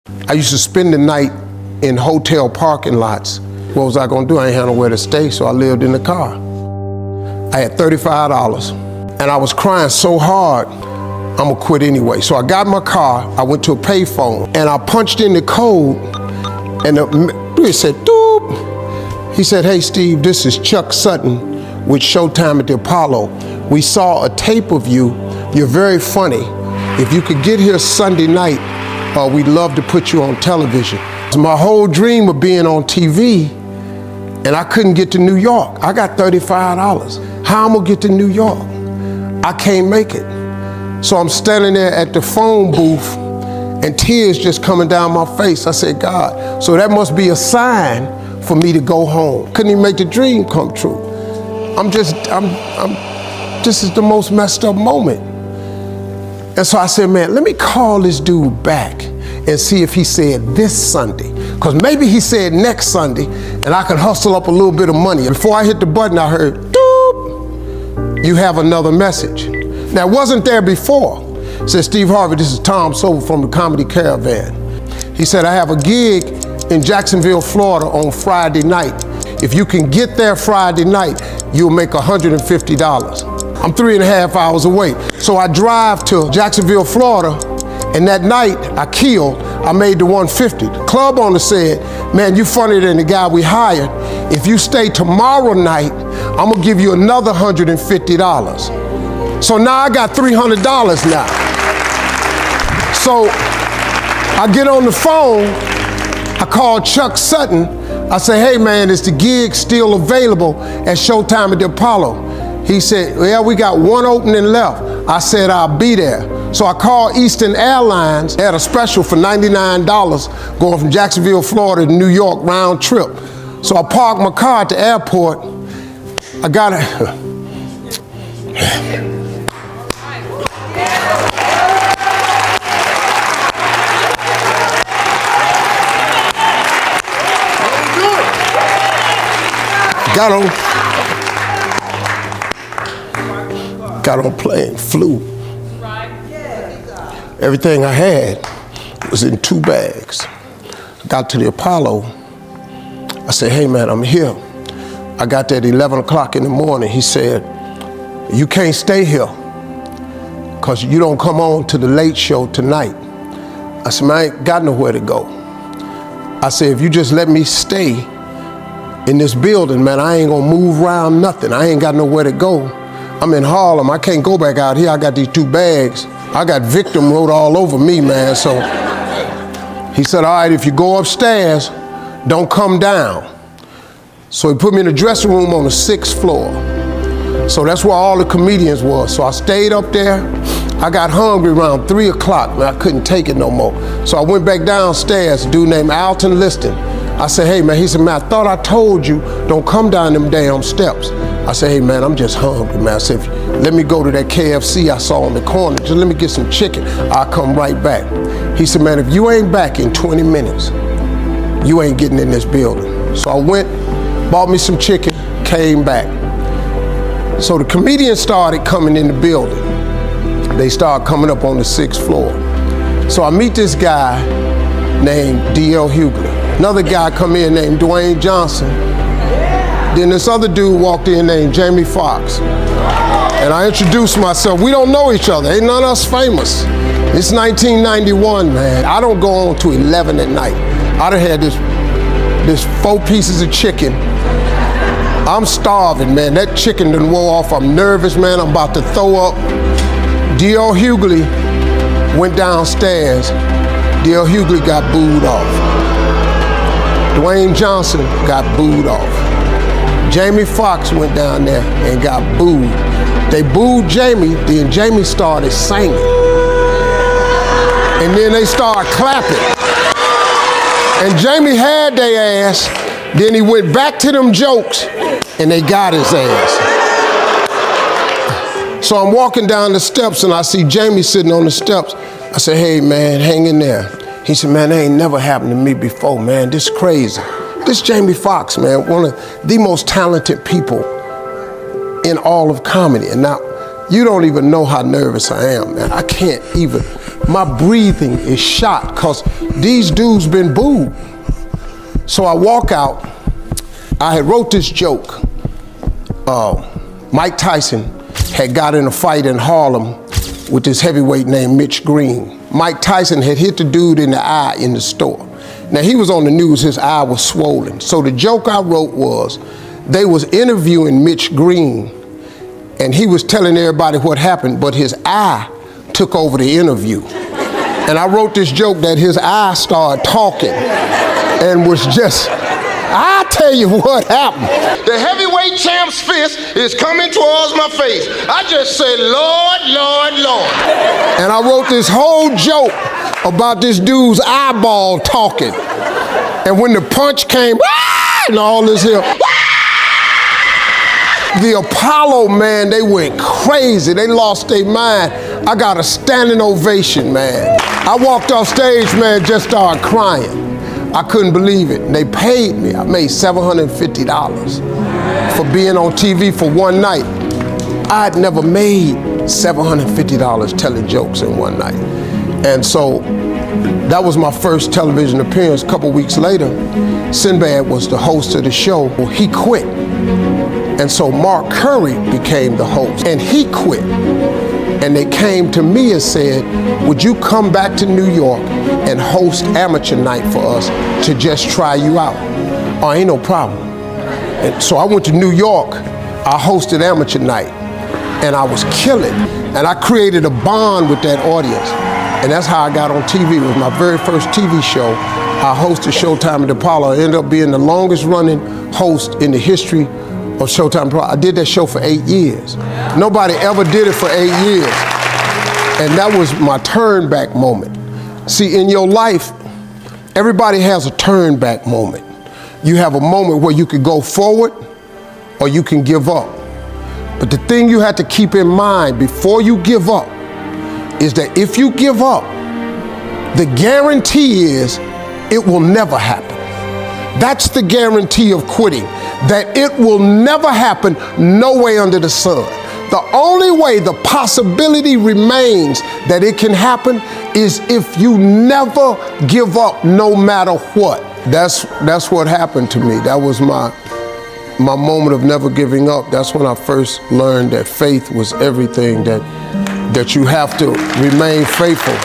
I used to spend the night in hotel parking lots. What was I gonna do? I ain't had nowhere to stay, so I lived in the car. I had $35, and I was crying so hard, I'm gonna quit anyway. So I got in my car, I went to a payphone, and I punched in the code, and it said, doop. He said, hey Steve, this is Chuck Sutton with Showtime at the Apollo. We saw a tape of you. You're very funny. If you could get here Sunday night, we'd love to put you on television. It's my whole dream of being on TV, and I couldn't get to New York. I got $35. How I'm gonna get to New York? I can't make it. So I'm standing there at the phone booth, and tears just coming down my face. I said, God, so that must be a sign for me to go home. Couldn't even make the dream come true. This is the most messed up moment. And so I said, man, let me call this dude back and see if he said this Sunday. Because maybe he said next Sunday, and I can hustle up a little bit of money. Before I hit the button, I heard, doop, you have another message. Now, it wasn't there before. It said, Steve Harvey, this is Tom Sobel from the Comedy Caravan. He said, I have a gig in Jacksonville, Florida on Friday night. If you can get there Friday night, you'll make $150. I'm 3.5 hours away. So I drive to Jacksonville, Florida, and that night I made the 150. The club owner said, man, you funnier than the guy we hired. If you stay tomorrow night, I'm gonna give you another $150. So now I got $300 now. So I get on the phone, I call Chuck Sutton. I say, hey man, is the gig still available at Showtime at the Apollo? He said, well, we got one opening left. I said, I'll be there. So I called Eastern Airlines. They had a special for $99 going from Jacksonville, Florida to New York round trip. So I parked my car at the airport. I got it. Got on plane, flew. Everything I had was in 2 bags. Got to the Apollo. I said, hey man, I'm here. I got there at 11 o'clock in the morning. He said, you can't stay here because you don't come on to the late show tonight. I said, man, I ain't got nowhere to go. I said, if you just let me stay in this building, man, I ain't gonna move around nothing. I ain't got nowhere to go. I'm in Harlem, I can't go back out here. I got these 2 bags. I got victim wrote all over me, man. So he said, all right, if you go upstairs, don't come down. So he put me in the dressing room on the 6th floor. So that's where all the comedians was. So I stayed up there. I got hungry around 3 o'clock, man. I couldn't take it no more. So I went back downstairs, a dude named Alton Liston. I said, hey man, he said, man, I thought I told you, don't come down them damn steps. I said, hey man, I'm just hungry, man. I said, let me go to that KFC I saw on the corner. Just let me get some chicken. I'll come right back. He said, man, if you ain't back in 20 minutes, you ain't getting in this building. So I went, bought me some chicken, came back. So the comedians started coming in the building. They started coming up on the 6th floor. So I meet this guy named D.L. Hughley. Another guy come in named Dwayne Johnson. Then this other dude walked in named Jamie Foxx. And I introduced myself. We don't know each other. Ain't none of us famous. It's 1991, man. I don't go on to 11 at night. I done had this 4 pieces of chicken. I'm starving, man. That chicken done wore off. I'm nervous, man. I'm about to throw up. D.L. Hughley went downstairs. D.L. Hughley got booed off. Dwayne Johnson got booed off. Jamie Foxx went down there and got booed. They booed Jamie, then Jamie started singing. And then they started clapping. And Jamie had their ass, then he went back to them jokes, and they got his ass. So I'm walking down the steps and I see Jamie sitting on the steps. I said, hey man, hang in there. He said, man, that ain't never happened to me before, man. This is crazy. This Jamie Foxx, man, one of the most talented people in all of comedy. And now, you don't even know how nervous I am, man. I can't even My breathing is shot because these dudes been booed. So I walk out. I had wrote this joke. Mike Tyson had got in a fight in Harlem with this heavyweight named Mitch Green. Mike Tyson had hit the dude in the eye in the store. Now he was on the news, his eye was swollen. So the joke I wrote was, they was interviewing Mitch Green and he was telling everybody what happened, but his eye took over the interview. And I wrote this joke that his eye started talking and was just, I tell you what happened. The heavyweight champ's fist is coming towards my face. I just said, Lord, Lord, Lord. And I wrote this whole joke about this dude's eyeball talking. And when the punch came, and all this here, the Apollo, man, they went crazy. They lost their mind. I got a standing ovation, man. I walked off stage, man, just started crying. I couldn't believe it. They paid me. I made $750 for being on TV for one night. I'd never made $750 telling jokes in one night. And so that was my first television appearance. A couple weeks later, Sinbad was the host of the show. Well, he quit. And so Mark Curry became the host, and he quit. And they came to me and said, would you come back to New York and host amateur night for us to just try you out? Oh, ain't no problem. And so I went to New York, I hosted amateur night, and I was killing. And I created a bond with that audience. And that's how I got on TV. It was my very first TV show. I hosted Showtime at the Apollo. I ended up being the longest running host in the history of Showtime. I did that show for 8 years. Nobody ever did it for 8 years. And that was my turn back moment. See, in your life, everybody has a turn back moment. You have a moment where you can go forward or you can give up. But the thing you have to keep in mind before you give up is that if you give up, the guarantee is it will never happen. That's the guarantee of quitting, that it will never happen, no way under the sun. The only way the possibility remains that it can happen is if you never give up, no matter what. That's what happened to me. That was my moment of never giving up. That's when I first learned that faith was everything, that you have to remain faithful.